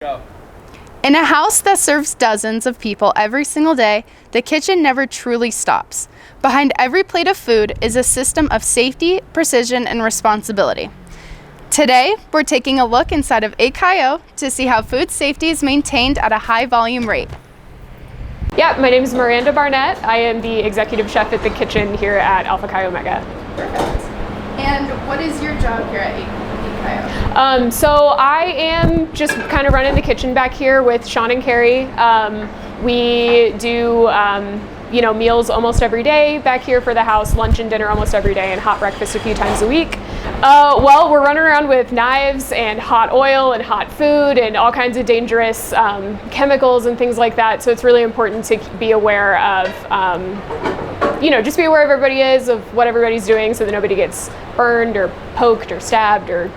Go. In a house that serves dozens of people every single day, the kitchen never truly stops. Behind every plate of food is a system of safety, precision, and responsibility. Today, we're taking a look inside of ACIO to see how food safety is maintained at a high volume rate. Yeah, my name is Miranda Barnett. I am the executive chef at the kitchen here at Alpha Chi Omega. Perfect. And what is your job here at ACIO? So I am just kind of running the kitchen back here with Sean and Carrie. We do meals almost every day back here for the house, lunch and dinner almost every day, and hot breakfast a few times a week. Well, we're running around with knives and hot oil and hot food and all kinds of dangerous chemicals and things like that. So it's really important to be aware of, just be aware of everybody is, of what everybody's doing so that nobody gets burned or poked or stabbed or,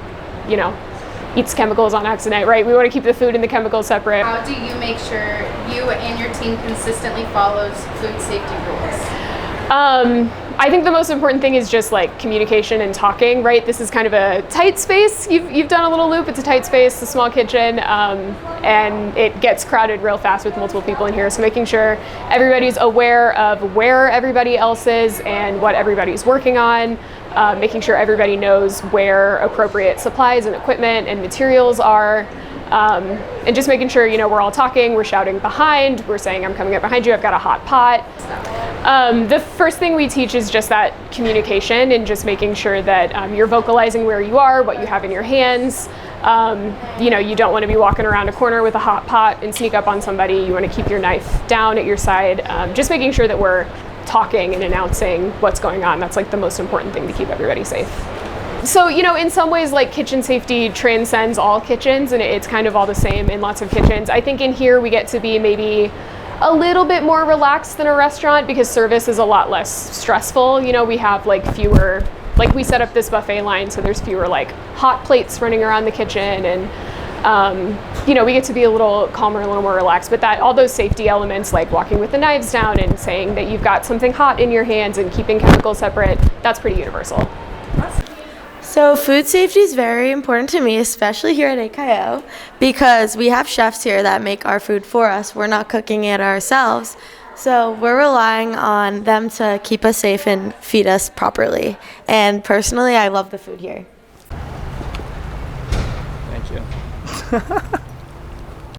eats chemicals on accident, right? We want to keep the food and the chemicals separate. How do you make sure you and your team consistently follows food safety rules? I think the most important thing is just like communication and talking, right? This is kind of a tight space. You've done a little loop. It's a tight space, a small kitchen, and it gets crowded real fast with multiple people in here. So making sure everybody's aware of where everybody else is and what everybody's working on, making sure everybody knows where appropriate supplies and equipment and materials are. And just making sure, we're all talking, we're shouting behind, we're saying, I'm coming up behind you, I've got a hot pot. The first thing we teach is just that communication and just making sure that you're vocalizing where you are, what you have in your hands. You don't want to be walking around a corner with a hot pot and sneak up on somebody. You want to keep your knife down at your side. Just making sure that we're talking and announcing what's going on. That's like the most important thing to keep everybody safe. So, in some ways, like kitchen safety transcends all kitchens, and it's kind of all the same in lots of kitchens. I think in here we get to be maybe a little bit more relaxed than a restaurant because service is a lot less stressful. We have fewer, we set up this buffet line, so there's fewer hot plates running around the kitchen, and we get to be a little calmer, a little more relaxed. But all those safety elements, like walking with the knives down and saying that you've got something hot in your hands and keeping chemicals separate, that's pretty universal. So food safety is very important to me, especially here at ACIO, because we have chefs here that make our food for us. We're not cooking it ourselves. So we're relying on them to keep us safe and feed us properly. And personally, I love the food here. Thank you.